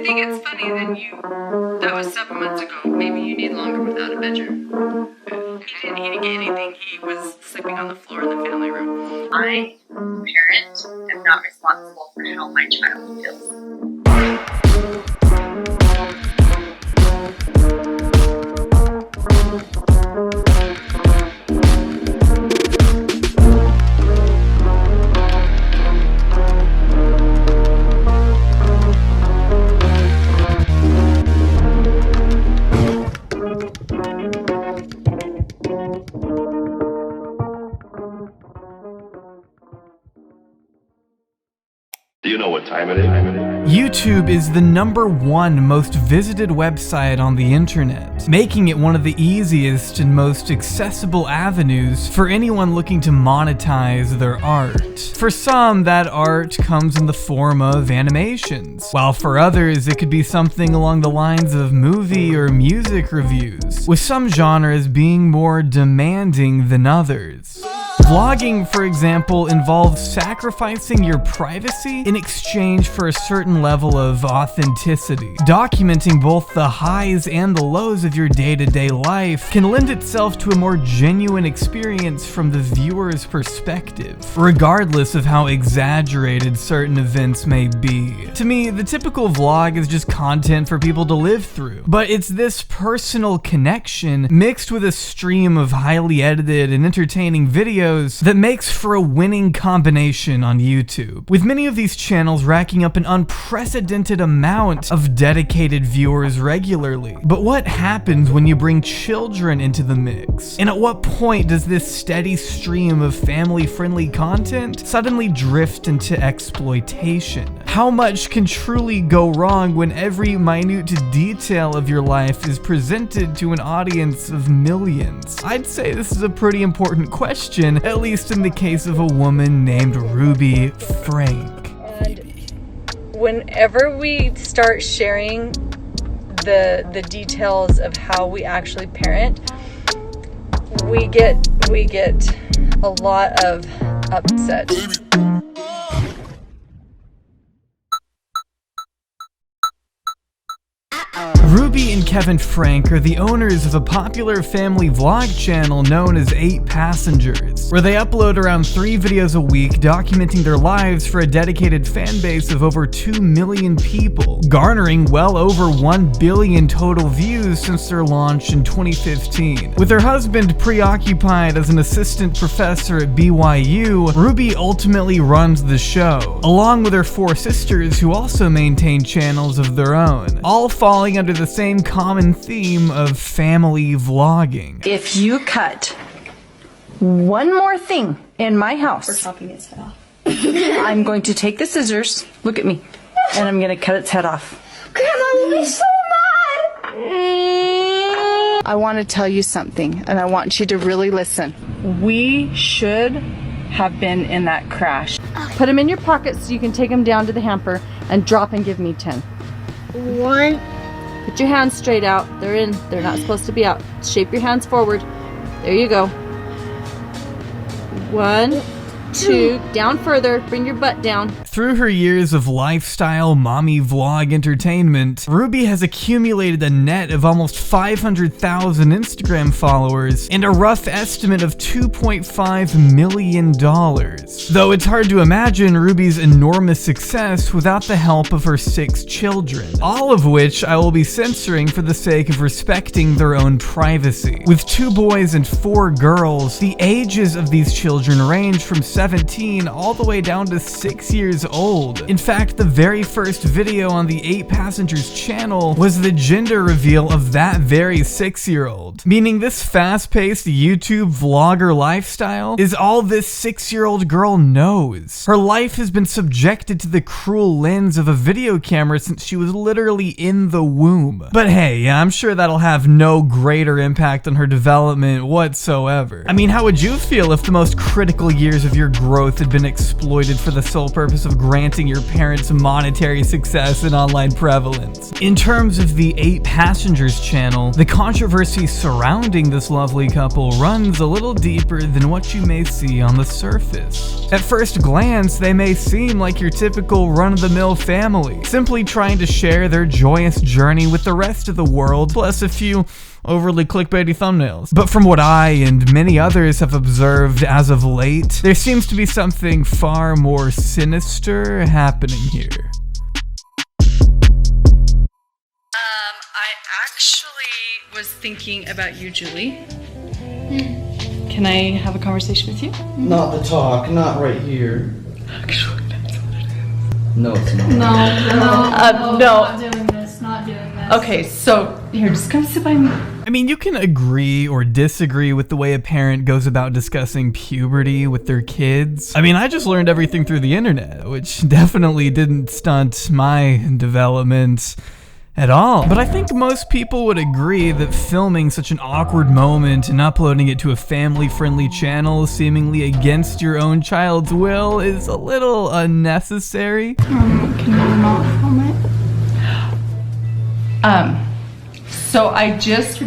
think it's funny that was 7 months ago. Maybe you need longer without a bedroom. He didn't eat anything. He was sleeping on the floor in the family room. I, parent, am not responsible for how my child feels. Do you know what time it is? YouTube is the #1 most visited website on the internet, making it one of the easiest and most accessible avenues for anyone looking to monetize their art. For some, that art comes in the form of animations, while for others it could be something along the lines of movie or music reviews, with some genres being more demanding than others. Vlogging, for example, involves sacrificing your privacy in exchange for a certain level of authenticity. Documenting both the highs and the lows of your day-to-day life can lend itself to a more genuine experience from the viewer's perspective, regardless of how exaggerated certain events may be. To me, the typical vlog is just content for people to live through, but it's this personal connection mixed with a stream of highly edited and entertaining videos that makes for a winning combination on YouTube, with many of these channels racking up an unprecedented amount of dedicated viewers regularly. But what happens when you bring children into the mix? And at what point does this steady stream of family-friendly content suddenly drift into exploitation? How much can truly go wrong when every minute detail of your life is presented to an audience of millions? I'd say this is a pretty important question, at least in the case of a woman named Ruby Franke. Whenever we start sharing the details of how we actually parent, we get a lot of upset. Ruby and Kevin Franke are the owners of a popular family vlog channel known as 8 Passengers, where they upload around 3 videos a week documenting their lives for a dedicated fan base of over 2 million people, garnering well over 1 billion total views since their launch in 2015. With her husband preoccupied as an assistant professor at BYU, Ruby ultimately runs the show, along with her 4 sisters who also maintain channels of their own, all falling under the same common theme of family vlogging. If you cut one more thing in my house, we're chopping its head off. I'm going to take the scissors, look at me, and I'm going to cut its head off. Grandma will be so mad. I want to tell you something, and I want you to really listen. We should have been in that crash. Put them in your pocket so you can take them down to the hamper and drop and give me 10. 1. Put your hands straight out. They're in. They're not supposed to be out. Shape your hands forward. There you go. 1, 2, down further. Bring your butt down. Through her years of lifestyle mommy vlog entertainment, Ruby has accumulated a net of almost 500,000 Instagram followers and a rough estimate of $2.5 million. Though it's hard to imagine Ruby's enormous success without the help of her 6 children, all of which I will be censoring for the sake of respecting their own privacy. With 2 boys and 4 girls, the ages of these children range from 17 all the way down to 6 years old. In fact, the very first video on the 8 Passengers channel was the gender reveal of that very 6-year-old, meaning this fast-paced YouTube vlogger lifestyle is all this 6-year-old girl knows. Her life has been subjected to the cruel lens of a video camera since she was literally in the womb. But hey, I'm sure that'll have no greater impact on her development whatsoever. I mean, how would you feel if the most critical years of your growth had been exploited for the sole purpose of granting your parents monetary success and online prevalence. In terms of the 8 Passengers channel, the controversy surrounding this lovely couple runs a little deeper than what you may see on the surface. At first glance, they may seem like your typical run-of-the-mill family, simply trying to share their joyous journey with the rest of the world, plus a few overly clickbaity thumbnails. But from what I and many others have observed as of late, there seems to be something far more sinister happening here. I actually was thinking about you, Julie. Can I have a conversation with you? Not the talk, not right here. Actually, that's what it is. No, it's not. No. Not doing this, not doing this. Okay, so here, just come sit by me. I mean, you can agree or disagree with the way a parent goes about discussing puberty with their kids. I mean, I just learned everything through the internet, which definitely didn't stunt my development at all. But I think most people would agree that filming such an awkward moment and uploading it to a family-friendly channel seemingly against your own child's will is a little unnecessary. Can you not film it? So I just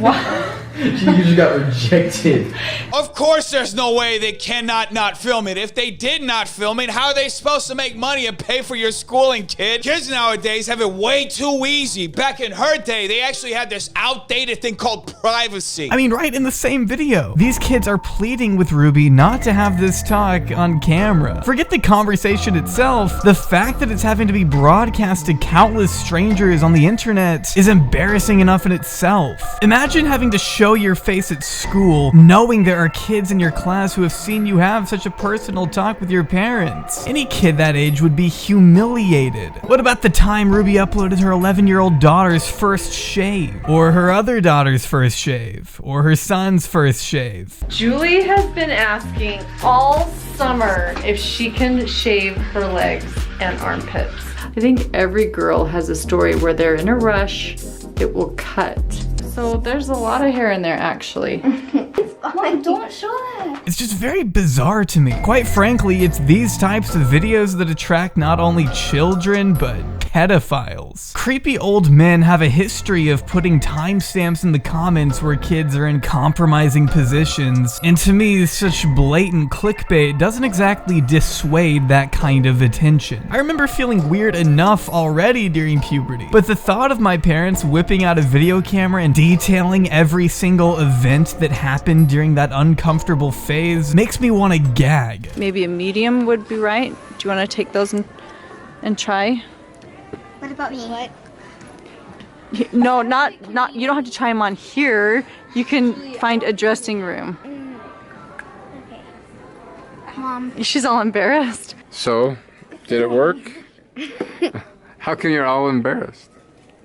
You just got rejected. Of course there's no way they cannot not film it. If they did not film it, how are they supposed to make money and pay for your schooling, kid? Kids nowadays have it way too easy. Back in her day, they actually had this outdated thing called privacy. I mean, right in the same video, these kids are pleading with Ruby not to have this talk on camera. Forget the conversation itself, the fact that it's having to be broadcast to countless strangers on the internet is embarrassing enough in itself. Imagine having to show your face at school, knowing there are kids in your class who have seen you have such a personal talk with your parents. Any kid that age would be humiliated. What about the time Ruby uploaded her 11-year-old daughter's first shave? Or her other daughter's first shave? Or her son's first shave? Julie has been asking all summer if she can shave her legs and armpits. I think every girl has a story where they're in a rush, it will cut. So there's a lot of hair in there, actually. Mom, don't show that. It's just very bizarre to me. Quite frankly, it's these types of videos that attract not only children, but pedophiles. Creepy old men have a history of putting timestamps in the comments where kids are in compromising positions, and to me, such blatant clickbait doesn't exactly dissuade that kind of attention. I remember feeling weird enough already during puberty, but the thought of my parents whipping out a video camera and detailing every single event that happened during that uncomfortable phase makes me want to gag. Maybe a medium would be right. Do you want to take those and try? What about me? What? No, not, you don't have to try them on here. You can find a dressing room. Okay. Mom. She's all embarrassed. So, did it work? How come you're all embarrassed?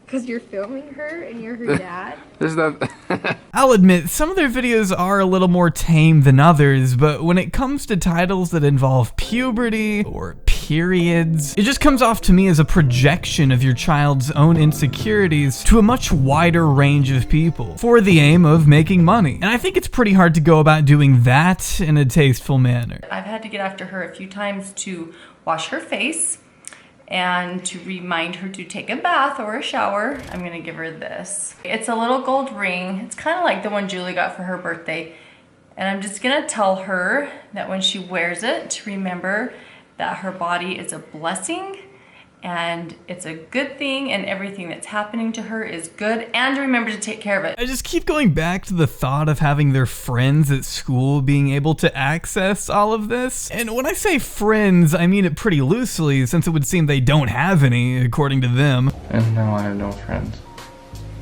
Because you're filming her and you're her dad? Is that... I'll admit, some of their videos are a little more tame than others, but when it comes to titles that involve puberty or periods, it just comes off to me as a projection of your child's own insecurities to a much wider range of people for the aim of making money. And I think it's pretty hard to go about doing that in a tasteful manner. I've had to get after her a few times to wash her face and to remind her to take a bath or a shower. I'm gonna give her this. It's a little gold ring. It's kind of like the one Julie got for her birthday. And I'm just gonna tell her that when she wears it, to remember that her body is a blessing and it's a good thing, and everything that's happening to her is good, and remember to take care of it. I just keep going back to the thought of having their friends at school being able to access all of this. And when I say friends, I mean it pretty loosely, since it would seem they don't have any, according to them. And now I have no friends.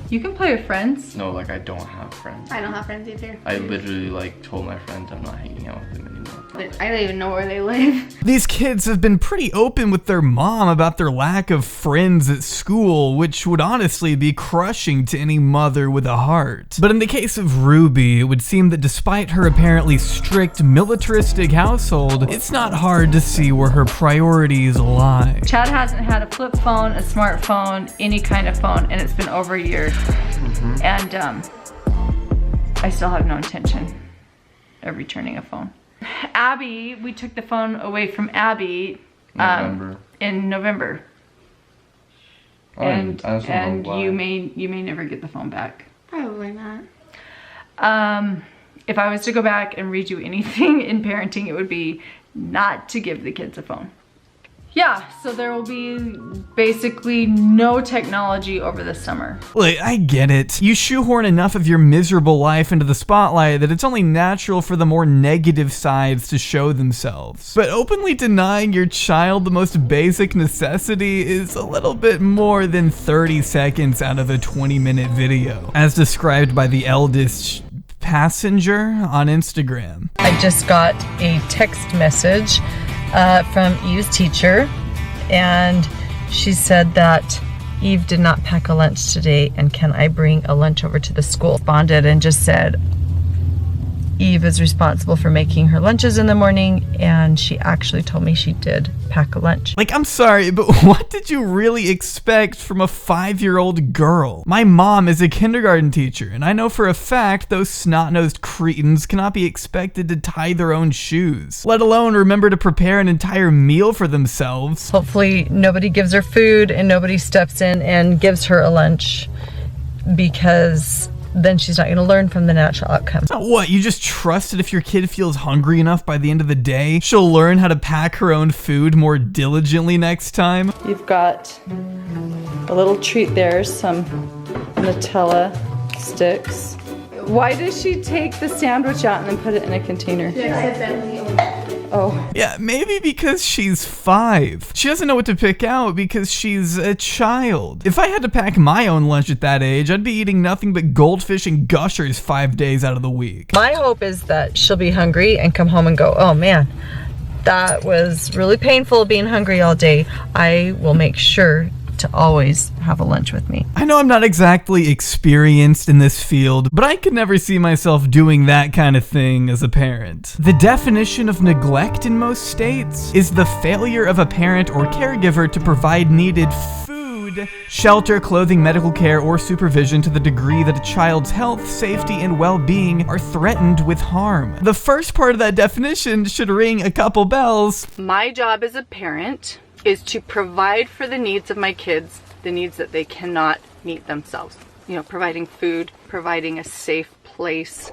You can play with friends. No, like I don't have friends. I don't have friends either. I literally like told my friends I'm not hanging out with them anymore. I don't even know where they live. These kids have been pretty open with their mom about their lack of friends at school, which would honestly be crushing to any mother with a heart. But in the case of Ruby, it would seem that despite her apparently strict militaristic household, it's not hard to see where her priorities lie. Chad hasn't had a flip phone, a smartphone, any kind of phone, and it's been over a year. And I still have no intention of returning a phone. Abby, we took the phone away from Abby in November. Oh, And I just don't know why. you may never get the phone back. Probably not. If I was to go back and redo anything in parenting, it would be not to give the kids a phone. Yeah, so there will be basically no technology over the summer. Look, I get it. You shoehorn enough of your miserable life into the spotlight that it's only natural for the more negative sides to show themselves. But openly denying your child the most basic necessity is a little bit more than 30 seconds out of a 20-minute video, as described by the eldest passenger on Instagram. I just got a text message from Eve's teacher, and she said that Eve did not pack a lunch today, and can I bring a lunch over to the school? Responded and just said Eve is responsible for making her lunches in the morning, and she actually told me she did pack a lunch. Like, I'm sorry, but what did you really expect from a 5-year-old girl? My mom is a kindergarten teacher, and I know for a fact those snot-nosed cretins cannot be expected to tie their own shoes, let alone remember to prepare an entire meal for themselves. Hopefully nobody gives her food and nobody steps in and gives her a lunch, because then she's not going to learn from the natural outcome. So what, you just trust that if your kid feels hungry enough by the end of the day, she'll learn how to pack her own food more diligently next time? You've got a little treat there, some Nutella sticks. Why does she take the sandwich out and then put it in a container? Oh. Yeah, maybe because she's 5. She doesn't know what to pick out because she's a child. If I had to pack my own lunch at that age, I'd be eating nothing but goldfish and gushers 5 days out of the week. My hope is that she'll be hungry and come home and go, oh man, that was really painful being hungry all day. I will make sure to always have a lunch with me. I know I'm not exactly experienced in this field, but I could never see myself doing that kind of thing as a parent. The definition of neglect in most states is the failure of a parent or caregiver to provide needed food, shelter, clothing, medical care, or supervision to the degree that a child's health, safety, and well-being are threatened with harm. The first part of that definition should ring a couple bells. My job as a parent is to provide for the needs of my kids, the needs that they cannot meet themselves. You know, providing food, providing a safe place.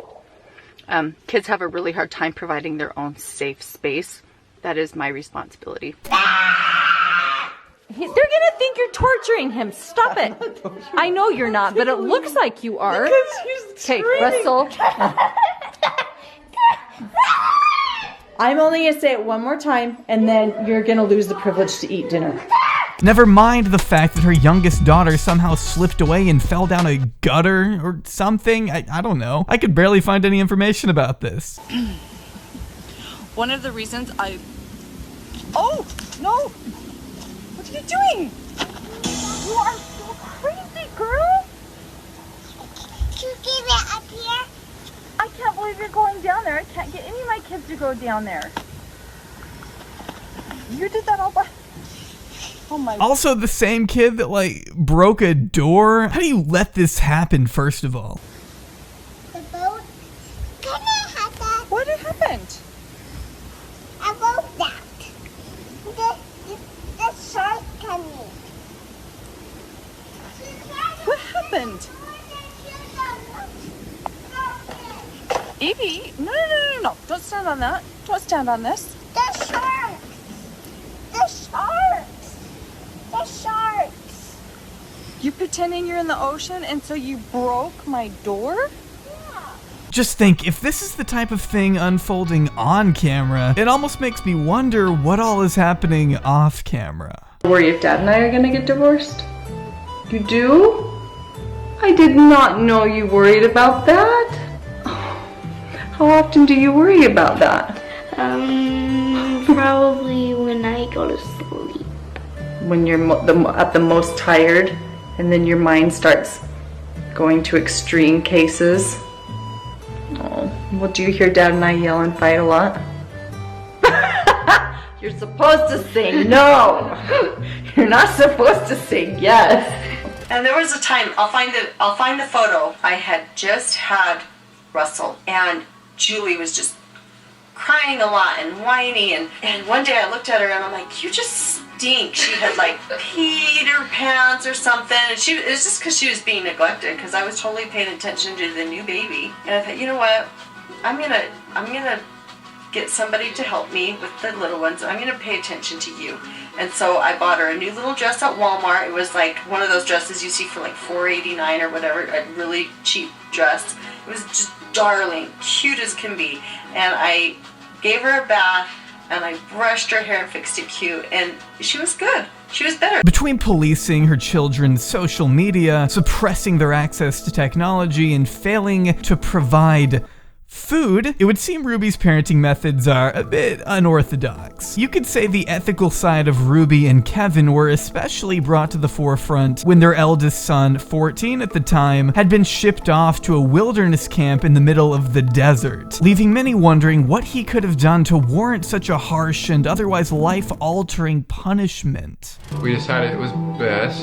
Kids have a really hard time providing their own safe space. That is my responsibility. They're gonna think you're torturing him. Stop it. I know you're not, but it looks like you are. Okay, Russell. I'm only gonna say it one more time, and then you're gonna lose the privilege to eat dinner. Never mind the fact that her youngest daughter somehow slipped away and fell down a gutter or something. I don't know. I could barely find any information about this. One of the reasons Oh, no! What are you doing? You are so crazy, girl! Did you give it up here? I can't believe you're going down there. I can't get any of my kids to go down there. You did that all by... Oh my... Also, the same kid that, like, broke a door? How do you let this happen, first of all? The boat. Can I have that? What happened? About that. The shark coming. What happened? Evie, no. Don't stand on that. Don't stand on this. The sharks. The sharks. The sharks. You're pretending you're in the ocean and so you broke my door? Just think, if this is the type of thing unfolding on camera, it almost makes me wonder what all is happening off camera. Worry if Dad and I are gonna get divorced? You do? I did not know you worried about that. How often do you worry about that? Probably when I go to sleep. When you're at the most tired, and then your mind starts going to extreme cases. Oh, well, do you hear Dad and I yell and fight a lot? You're supposed to say no. You're not supposed to say yes. And there was a time, I'll find the photo. I had just had Russell, and Julie was just crying a lot and whiny. And one day I looked at her and I'm like, you just stink. She had like peed her pants or something. And it was just because she was being neglected, because I was totally paying attention to the new baby. And I thought, you know what? I'm gonna get somebody to help me with the little ones. I'm gonna pay attention to you. And so I bought her a new little dress at Walmart. It was like one of those dresses you see for like $4.89 or whatever, a really cheap dress. It was just darling, cute as can be. And I gave her a bath and I brushed her hair and fixed it cute, and she was good. She was better. Between policing her children's social media, suppressing their access to technology, and failing to provide food, it would seem Ruby's parenting methods are a bit unorthodox. You could say the ethical side of Ruby and Kevin were especially brought to the forefront when their eldest son, 14 at the time, had been shipped off to a wilderness camp in the middle of the desert, leaving many wondering what he could have done to warrant such a harsh and otherwise life-altering punishment. We decided it was best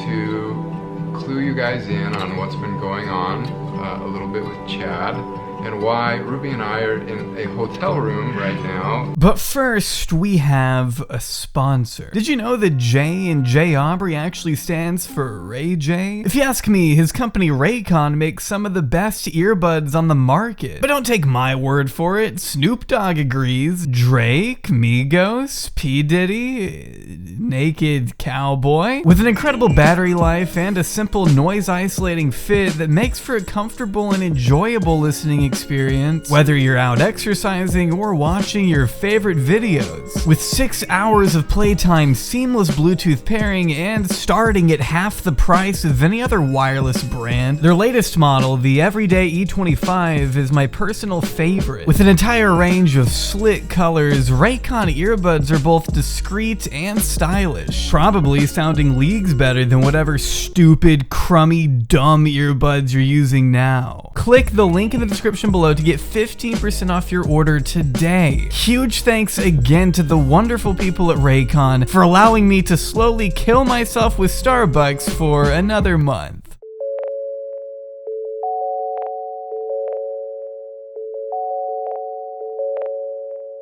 to clue you guys in on what's been going on a little bit with Chad, and why Ruby and I are in a hotel room right now. But first, we have a sponsor. Did you know that J in J Aubrey actually stands for Ray J? If you ask me, his company Raycon makes some of the best earbuds on the market. But don't take my word for it. Snoop Dogg agrees. Drake, Migos, P. Diddy, Naked Cowboy. With an incredible battery life and a simple noise-isolating fit that makes for a comfortable and enjoyable listening experience, whether you're out exercising or watching your favorite videos. With 6 hours of playtime, seamless Bluetooth pairing, and starting at half the price of any other wireless brand, their latest model, the Everyday E25, is my personal favorite. With an entire range of slick colors, Raycon earbuds are both discreet and stylish, probably sounding leagues better than whatever stupid, crummy, dumb earbuds you're using now. Click the link in the description below to get 15% off your order today. Huge thanks again to the wonderful people at Raycon for allowing me to slowly kill myself with Starbucks for another month.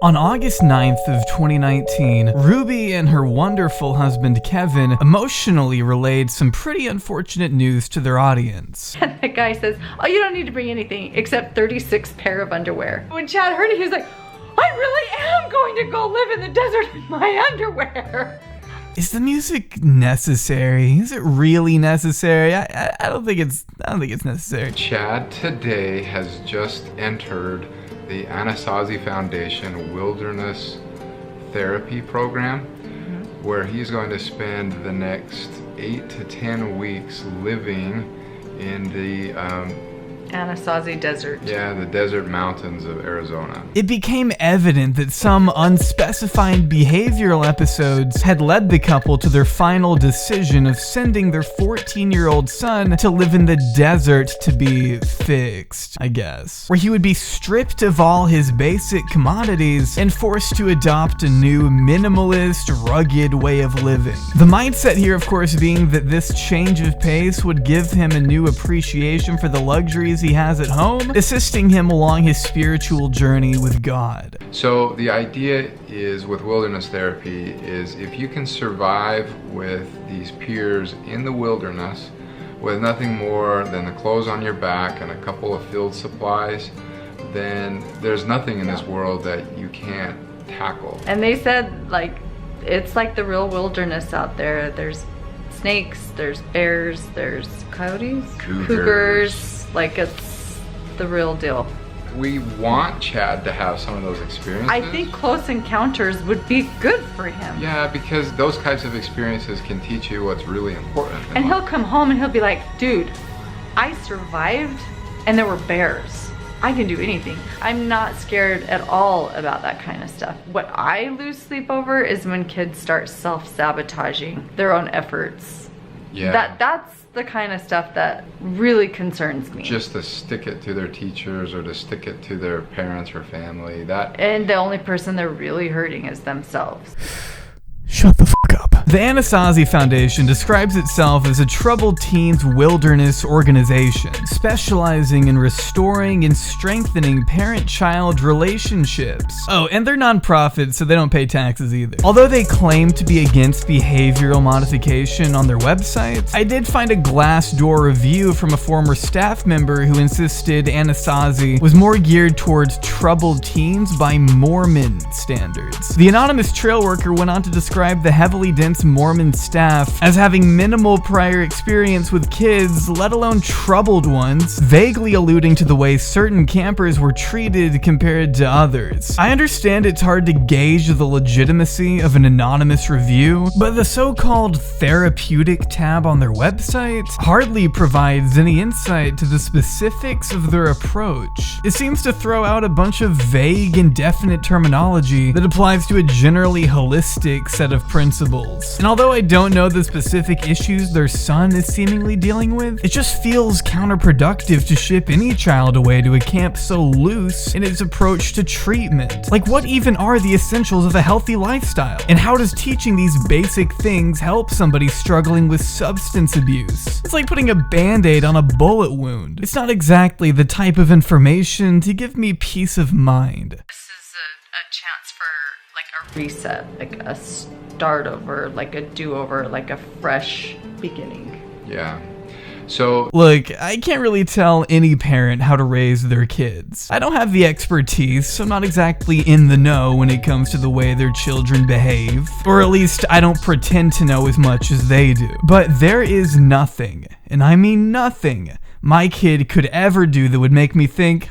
On August 9th of 2019, Ruby and her wonderful husband Kevin emotionally relayed some pretty unfortunate news to their audience. And the guy says, oh, you don't need to bring anything except 36 pair of underwear. When Chad heard it, he was like, I really am going to go live in the desert in my underwear. Is the music necessary? Is it really necessary? I don't think it's necessary. Chad today has just entered the Anasazi Foundation Wilderness Therapy Program, where he's going to spend the next 8 to 10 weeks living in the Anasazi Desert. Yeah, the desert mountains of Arizona. It became evident that some unspecified behavioral episodes had led the couple to their final decision of sending their 14-year-old son to live in the desert to be fixed, I guess, where he would be stripped of all his basic commodities and forced to adopt a new minimalist, rugged way of living. The mindset here, of course, being that this change of pace would give him a new appreciation for the luxuries he has at home, assisting him along his spiritual journey with God. So the idea is with wilderness therapy is if you can survive with these peers in the wilderness with nothing more than the clothes on your back and a couple of field supplies, then there's nothing in this world that you can't tackle. And they said, like, it's like the real wilderness out there. There's snakes, there's bears, there's coyotes, cougars. Like, it's the real deal. We want Chad to have some of those experiences. I think close encounters would be good for him. Yeah, because those types of experiences can teach you what's really important. And he'll come home and he'll be like, dude, I survived and there were bears. I can do anything. I'm not scared at all about that kind of stuff. What I lose sleep over is when kids start self-sabotaging their own efforts. Yeah. That's the kind of stuff that really concerns me. Just to stick it to their teachers or to stick it to their parents or family. And the only person they're really hurting is themselves. Shut the fuck up. The Anasazi Foundation describes itself as a troubled teens wilderness organization, specializing in restoring and strengthening parent-child relationships. Oh, and they're nonprofits, so they don't pay taxes either. Although they claim to be against behavioral modification on their website, I did find a Glassdoor review from a former staff member who insisted Anasazi was more geared towards troubled teens by Mormon standards. The anonymous trail worker went on to describe the heavily dense Mormon staff as having minimal prior experience with kids, let alone troubled ones, vaguely alluding to the way certain campers were treated compared to others. I understand it's hard to gauge the legitimacy of an anonymous review, but the so-called therapeutic tab on their website hardly provides any insight to the specifics of their approach. It seems to throw out a bunch of vague, indefinite terminology that applies to a generally holistic set of principles. And although I don't know the specific issues their son is seemingly dealing with, it just feels counterproductive to ship any child away to a camp so loose in its approach to treatment. Like, what even are the essentials of a healthy lifestyle? And how does teaching these basic things help somebody struggling with substance abuse? It's like putting a band-aid on a bullet wound. It's not exactly the type of information to give me peace of mind. This is a chance for like a reset, like a start over, like a do-over, like a fresh beginning. Yeah. So, look, I can't really tell any parent how to raise their kids. I don't have the expertise, so I'm not exactly in the know when it comes to the way their children behave. Or at least I don't pretend to know as much as they do. But there is nothing, and I mean nothing, my kid could ever do that would make me think,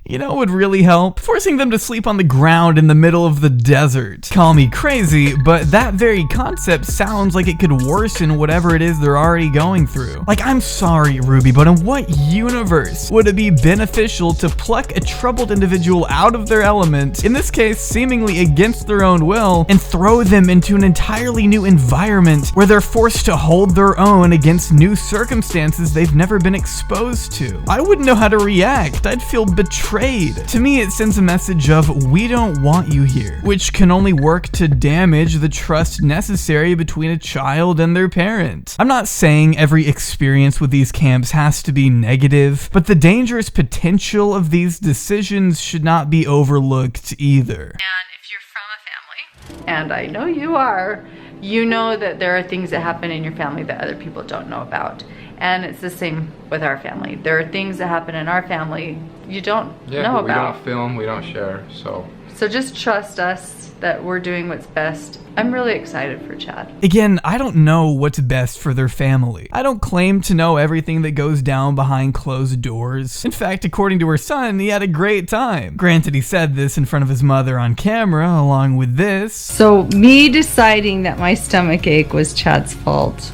you know what would really help? Forcing them to sleep on the ground in the middle of the desert. Call me crazy, but that very concept sounds like it could worsen whatever it is they're already going through. Like, I'm sorry, Ruby, but in what universe would it be beneficial to pluck a troubled individual out of their element, in this case seemingly against their own will, and throw them into an entirely new environment where they're forced to hold their own against new circumstances they've never been exposed to? I wouldn't know how to react. I'd feel betrayed. To me, it sends a message of, we don't want you here, which can only work to damage the trust necessary between a child and their parent. I'm not saying every experience with these camps has to be negative, but the dangerous potential of these decisions should not be overlooked either. And if you're from a family, and I know you are, you know that there are things that happen in your family that other people don't know about. And it's the same with our family. There are things that happen in our family you don't know about. We don't film, we don't share, so just trust us that we're doing what's best. I'm really excited for Chad. Again, I don't know what's best for their family. I don't claim to know everything that goes down behind closed doors. In fact, according to her son, he had a great time. Granted, he said this in front of his mother on camera, along with this. So me deciding that my stomach ache was Chad's fault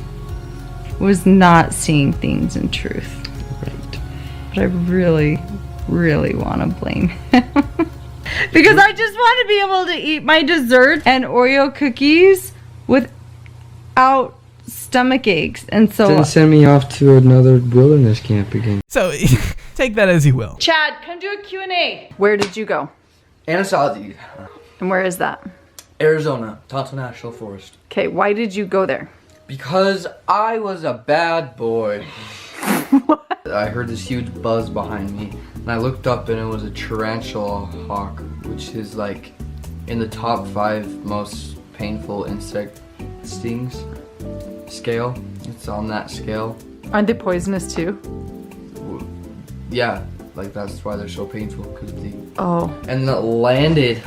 was not seeing things in truth. Right. But I really, really want to blame him. Because I just want to be able to eat my dessert and Oreo cookies without stomach aches. And so then send me off to another wilderness camp again. So take that as you will. Chad, come do a Q&A. Where did you go? Anasazi. And where is that? Arizona, Tonto National Forest. Okay, why did you go there? Because I was a bad boy. I heard this huge buzz behind me, and I looked up and it was a tarantula hawk, which is like in the top 5 most painful insect stings scale. It's on that scale. Aren't they poisonous too? Yeah, like that's why they're so painful, because of the... Oh. And it landed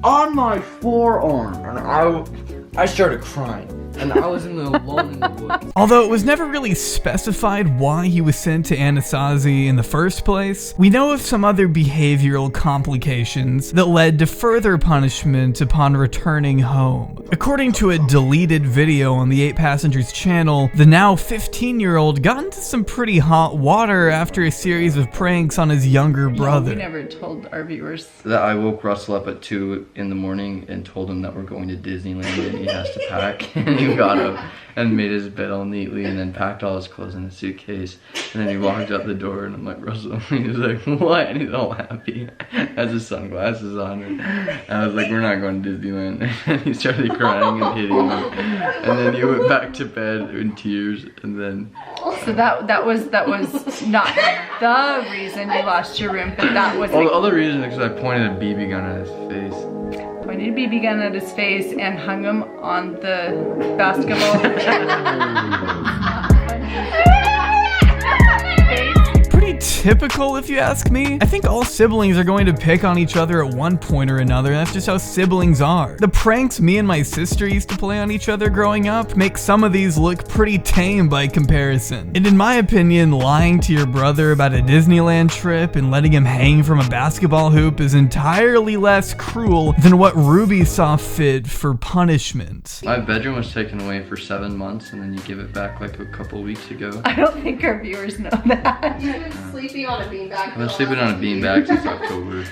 on my forearm, and I started crying. And I was alone in the woods. Although it was never really specified why he was sent to Anasazi in the first place, we know of some other behavioral complications that led to further punishment upon returning home. According to a deleted video on the 8 Passengers channel, the now 15-year-old got into some pretty hot water after a series of pranks on his younger brother. We never told our viewers. That I woke Russell up at 2 in the morning and told him that we're going to Disneyland and he has to pack. And he He got up and made his bed all neatly and then packed all his clothes in a suitcase. And then he walked out the door and I'm like, Russell, he was like, what? And he's all happy. Has his sunglasses on. And I was like, we're not going to Disneyland. And he started crying and hitting me. And then he went back to bed in tears and then... So that was not the reason you lost your room, but that was... Well, the other reason is because I pointed a BB gun at his face. Pointed a BB gun at his face and hung him on the basketball. Pretty typical if you ask me. I think all siblings are going to pick on each other at one point or another. That's just how siblings are. The pranks me and my sister used to play on each other growing up make some of these look pretty tame by comparison. And in my opinion, lying to your brother about a Disneyland trip and letting him hang from a basketball hoop is entirely less cruel than what Ruby saw fit for punishment. My bedroom was taken away for 7 months and then you give it back like a couple weeks ago. I don't think our viewers know that. Sleeping on a beanbag. I've been sleeping on a beanbag since October.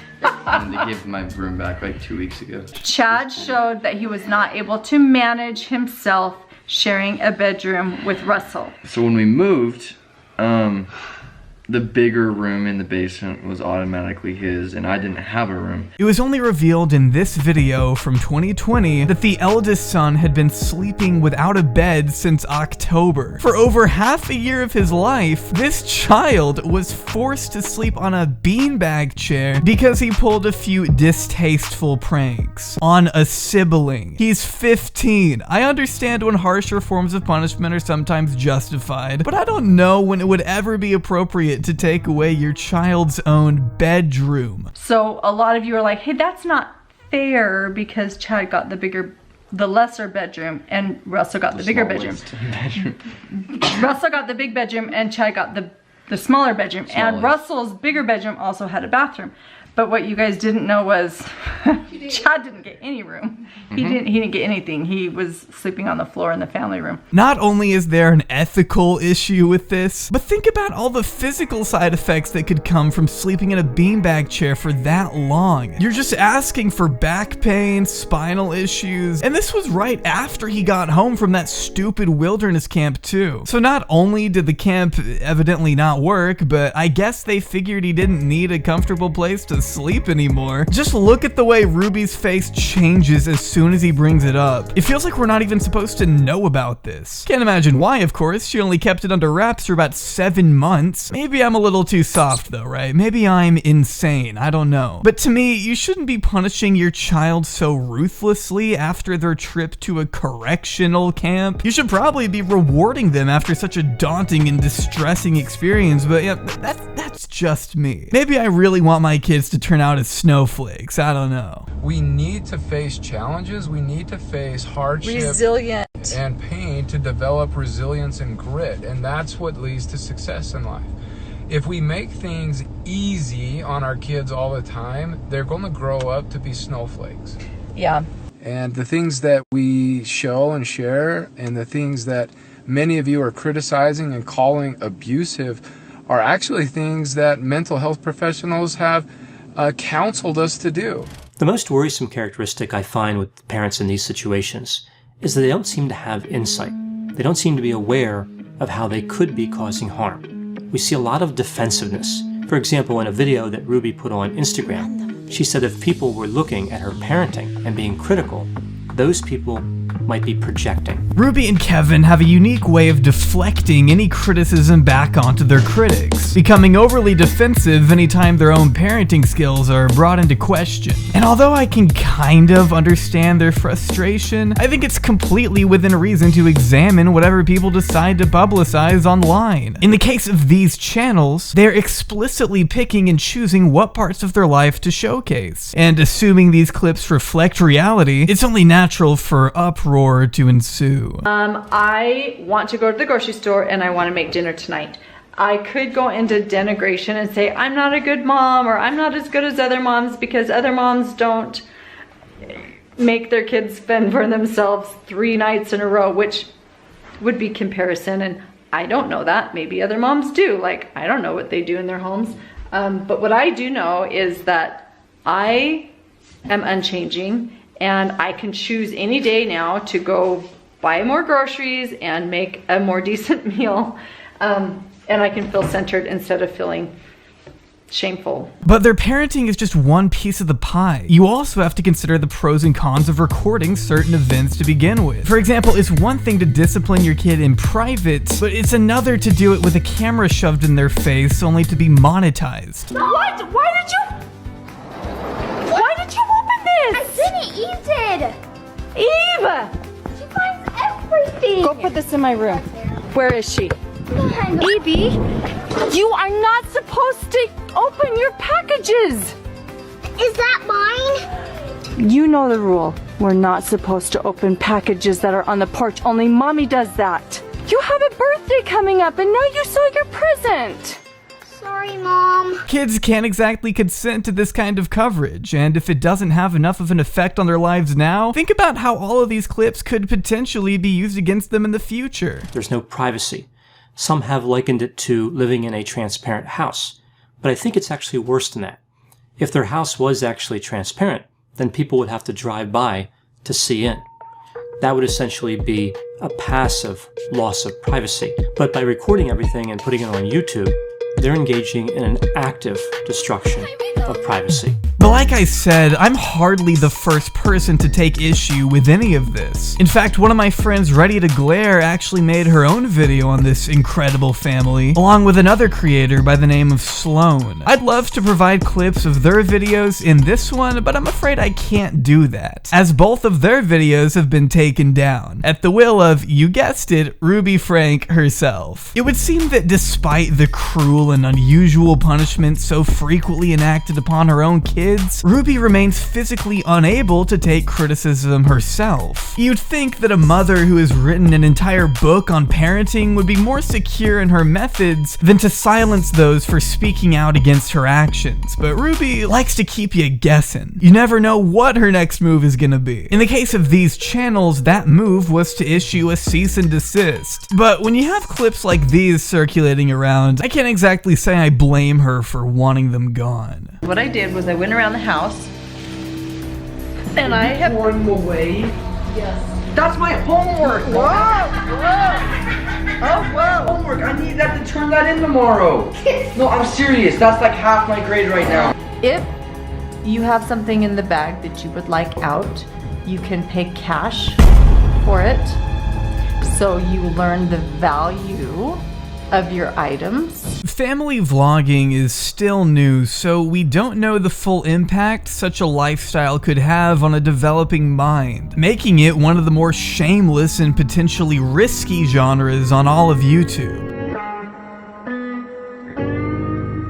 And they gave my room back like 2 weeks ago. Chad showed that he was not able to manage himself sharing a bedroom with Russell. So when we moved, the bigger room in the basement was automatically his and I didn't have a room. It was only revealed in this video from 2020 that the eldest son had been sleeping without a bed since October. For over half a year of his life, this child was forced to sleep on a beanbag chair because he pulled a few distasteful pranks on a sibling. He's 15. I understand when harsher forms of punishment are sometimes justified, but I don't know when it would ever be appropriate to take away your child's own bedroom. So a lot of you are like, hey, that's not fair because Chad got the lesser bedroom and Russell got the bigger bedroom. Russell got the big bedroom and Chad got the smaller bedroom. And Russell's bigger bedroom also had a bathroom. But what you guys didn't know was Chad didn't get any room. He didn't get anything. He was sleeping on the floor in the family room. Not only is there an ethical issue with this, but think about all the physical side effects that could come from sleeping in a beanbag chair for that long. You're just asking for back pain, spinal issues, and this was right after he got home from that stupid wilderness camp too. So not only did the camp evidently not work, but I guess they figured he didn't need a comfortable place to sleep anymore. Just look at the way Ruby's face changes as soon as he brings it up. It feels like we're not even supposed to know about this. Can't imagine why, of course. She only kept it under wraps for about 7 months. Maybe I'm a little too soft though, right? Maybe I'm insane. I don't know. But to me, you shouldn't be punishing your child so ruthlessly after their trip to a correctional camp. You should probably be rewarding them after such a daunting and distressing experience, but yeah, that's just me. Maybe I really want my kids to turn out as snowflakes. I don't know. We need to face challenges. We need to face hardship Resilient. and pain to develop resilience and grit. And that's what leads to success in life. If we make things easy on our kids all the time, they're going to grow up to be snowflakes. Yeah. And the things that we show and share and the things that many of you are criticizing and calling abusive are actually things that mental health professionals have counseled us to do. The most worrisome characteristic I find with parents in these situations is that they don't seem to have insight. They don't seem to be aware of how they could be causing harm. We see a lot of defensiveness. For example, in a video that Ruby put on Instagram, she said if people were looking at her parenting and being critical, those people might be projecting. Ruby and Kevin have a unique way of deflecting any criticism back onto their critics, becoming overly defensive anytime their own parenting skills are brought into question. And although I can kind of understand their frustration, I think it's completely within reason to examine whatever people decide to publicize online. In the case of these channels, they're explicitly picking and choosing what parts of their life to showcase. And assuming these clips reflect reality, it's only natural for uproar to ensue. I want to go to the grocery store and I want to make dinner tonight. I could go into denigration and say I'm not a good mom, or I'm not as good as other moms because other moms don't make their kids fend for themselves 3 nights in a row, which would be comparison, and I don't know that. Maybe other moms do. Like, I don't know what they do in their homes. But what I do know is that I am unchanging, and I can choose any day now to go buy more groceries and make a more decent meal, and I can feel centered instead of feeling shameful. But their parenting is just one piece of the pie. You also have to consider the pros and cons of recording certain events to begin with. For example, it's one thing to discipline your kid in private, but it's another to do it with a camera shoved in their face only to be monetized. What? Why did you open this? I didn't, Eve did. Eve! She finds everything. Go put this in my room. Where is she? Evie, you are not supposed to open your packages. Is that mine? You know the rule. We're not supposed to open packages that are on the porch. Only mommy does that. You have a birthday coming up and now you saw your present. Sorry, Mom. Kids can't exactly consent to this kind of coverage, and if it doesn't have enough of an effect on their lives now, think about how all of these clips could potentially be used against them in the future. There's no privacy. Some have likened it to living in a transparent house, but I think it's actually worse than that. If their house was actually transparent, then people would have to drive by to see in. That would essentially be a passive loss of privacy. But by recording everything and putting it on YouTube, they're engaging in an active destruction of privacy. But like I said, I'm hardly the first person to take issue with any of this. In fact, one of my friends, Ready to Glare, actually made her own video on this incredible family, along with another creator by the name of Sloan. I'd love to provide clips of their videos in this one, but I'm afraid I can't do that, as both of their videos have been taken down, at the will of, you guessed it, Ruby Franke herself. It would seem that despite the cruel and unusual punishments so frequently enacted upon her own kids, Ruby remains physically unable to take criticism herself. You'd think that a mother who has written an entire book on parenting would be more secure in her methods than to silence those for speaking out against her actions, but Ruby likes to keep you guessing. You never know what her next move is gonna be. In the case of these channels, that move was to issue a cease and desist. But when you have clips like these circulating around, I can't exactly say I blame her for wanting them gone. What I did was I went around the house and I have pouring away. Yes. That's my homework. Whoa! Oh, wow. Homework. I need that to turn that in tomorrow. No, I'm serious. That's like half my grade right now. If you have something in the bag that you would like out, you can pay cash for it. So you learn the value of your items. Family vlogging is still new, so we don't know the full impact such a lifestyle could have on a developing mind, making it one of the more shameless and potentially risky genres on all of YouTube.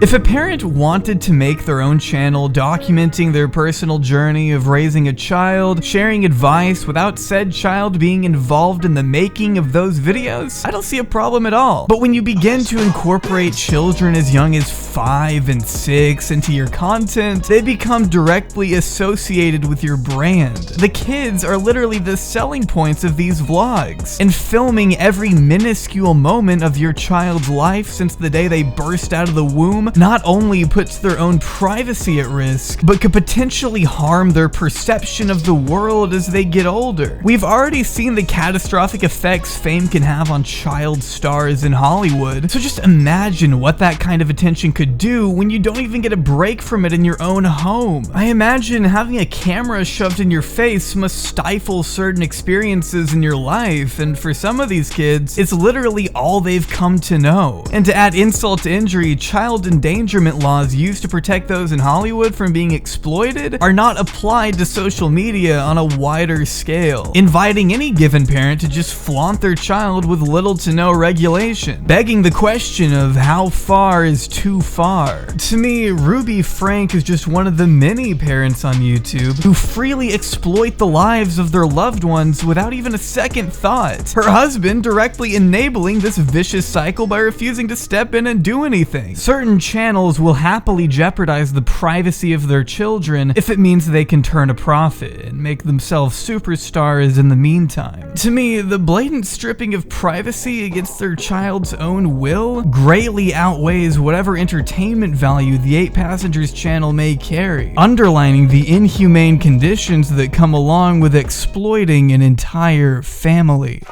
If a parent wanted to make their own channel documenting their personal journey of raising a child, sharing advice without said child being involved in the making of those videos, I don't see a problem at all. But when you begin to incorporate children as young as 5 and 6 into your content, they become directly associated with your brand. The kids are literally the selling points of these vlogs, and filming every minuscule moment of your child's life since the day they burst out of the womb not only puts their own privacy at risk, but could potentially harm their perception of the world as they get older. We've already seen the catastrophic effects fame can have on child stars in Hollywood, so just imagine what that kind of attention could do when you don't even get a break from it in your own home. I imagine having a camera shoved in your face must stifle certain experiences in your life, and for some of these kids, it's literally all they've come to know. And to add insult to injury, child endangerment laws used to protect those in Hollywood from being exploited are not applied to social media on a wider scale, inviting any given parent to just flaunt their child with little to no regulation, begging the question of how far is too far. To me, Ruby Franke is just one of the many parents on YouTube who freely exploit the lives of their loved ones without even a second thought, her husband directly enabling this vicious cycle by refusing to step in and do anything. Certain channels will happily jeopardize the privacy of their children if it means they can turn a profit and make themselves superstars in the meantime. To me, the blatant stripping of privacy against their child's own will greatly outweighs whatever entertainment value the 8 Passengers channel may carry, underlining the inhumane conditions that come along with exploiting an entire family.